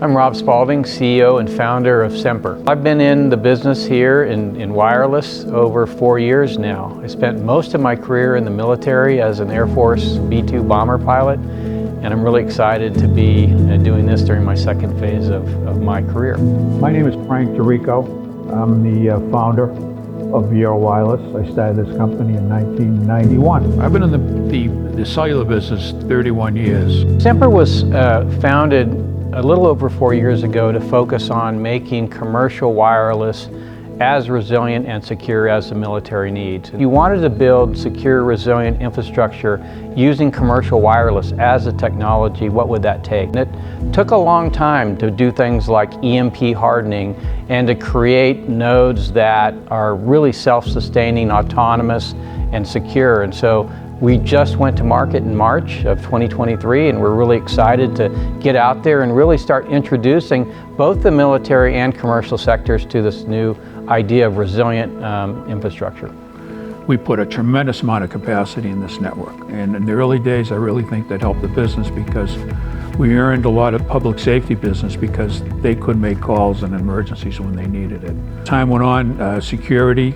I'm Rob Spalding, CEO and founder of Sempre. I've been in the business here in wireless over 4 years now. I spent most of my career in the military as an Air Force B-2 bomber pilot, and I'm really excited to be doing this during my second phase of my career. My name is Frank Dorico. I'm the founder of Viaero Wireless. I started this company in 1991. I've been in the cellular business 31 years. Sempre was founded a little over 4 years ago to focus on making commercial wireless as resilient and secure as the military needs. If you wanted to build secure, resilient infrastructure using commercial wireless as a technology, what would that take? And it took a long time to do things like EMP hardening and to create nodes that are really self-sustaining, autonomous, and secure. And so we just went to market in March of 2023, and we're really excited to get out there and really start introducing both the military and commercial sectors to this new idea of resilient infrastructure. We put a tremendous amount of capacity in this network, and in the early days I really think that helped the business because we earned a lot of public safety business because they could make calls in emergencies when they needed it. Time went on, security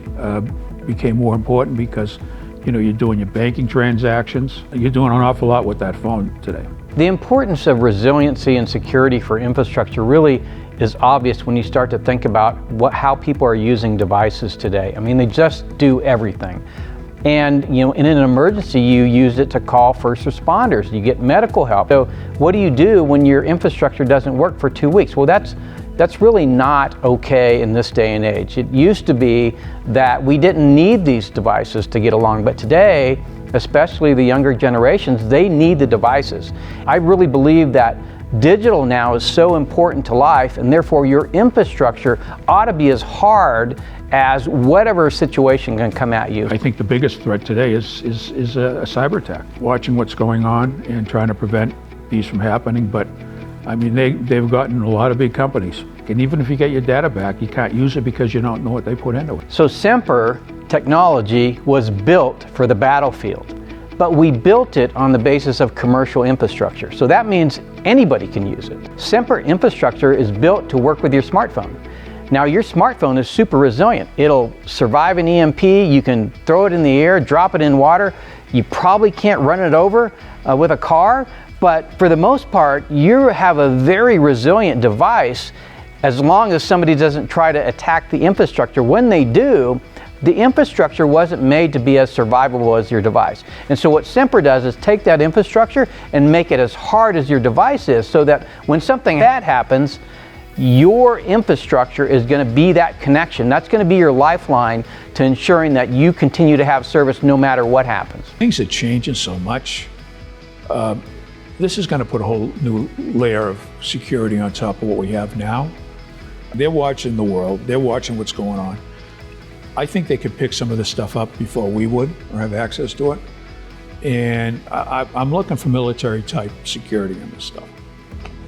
became more important because you're doing your banking transactions. You're doing an awful lot with that phone today. The importance of resiliency and security for infrastructure really is obvious when you start to think about how people are using devices today. I mean, they just do everything. And in an emergency, you use it to call first responders. You get medical help. So what do you do when your infrastructure doesn't work for 2 weeks? Well, that's really not okay in this day and age. It used to be that we didn't need these devices to get along, but today, especially the younger generations, they need the devices. I really believe that digital now is so important to life, and therefore your infrastructure ought to be as hard as whatever situation can come at you. I think the biggest threat today is a cyber attack. Watching what's going on and trying to prevent these from happening, but I mean, they've gotten a lot of big companies. And even if you get your data back, you can't use it because you don't know what they put into it. So Sempre technology was built for the battlefield, but we built it on the basis of commercial infrastructure. So that means anybody can use it. Sempre infrastructure is built to work with your smartphone. Now your smartphone is super resilient. It'll survive an EMP, you can throw it in the air, drop it in water. You probably can't run it over with a car, but for the most part, you have a very resilient device as long as somebody doesn't try to attack the infrastructure. When they do, the infrastructure wasn't made to be as survivable as your device. And so what Sempre does is take that infrastructure and make it as hard as your device is, so that when something bad happens, your infrastructure is going to be that connection. That's going to be your lifeline to ensuring that you continue to have service no matter what happens. Things are changing so much. This is going to put a whole new layer of security on top of what we have now. They're watching the world. They're watching what's going on. I think they could pick some of this stuff up before we would or have access to it. And I'm looking for military type security in this stuff.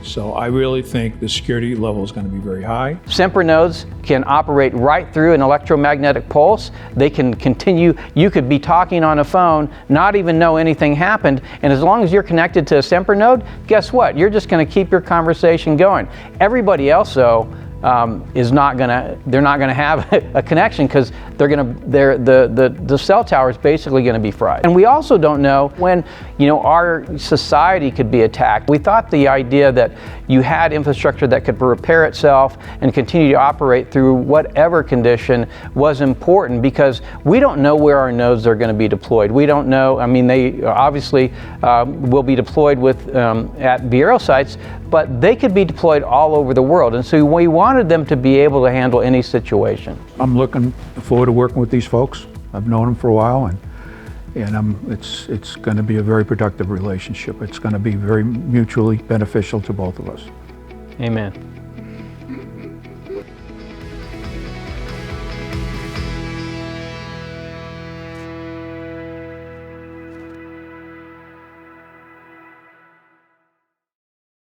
So I really think the security level is going to be very high. Sempre nodes can operate right through an electromagnetic pulse. They can continue, you could be talking on a phone, not even know anything happened, and as long as you're connected to a Sempre node, guess what? You're just going to keep your conversation going. Everybody else, though, they're not gonna have a connection because the cell tower is basically gonna be fried. And we also don't know when our society could be attacked. We thought the idea that you had infrastructure that could repair itself and continue to operate through whatever condition was important, because we don't know where our nodes are going to be deployed. We don't know. I mean, they obviously will be deployed at Viaero sites, but they could be deployed all over the world. And so we wanted them to be able to handle any situation. I'm looking forward to working with these folks. I've known them for a while, and it's going to be a very productive relationship. It's going to be very mutually beneficial to both of us. Amen.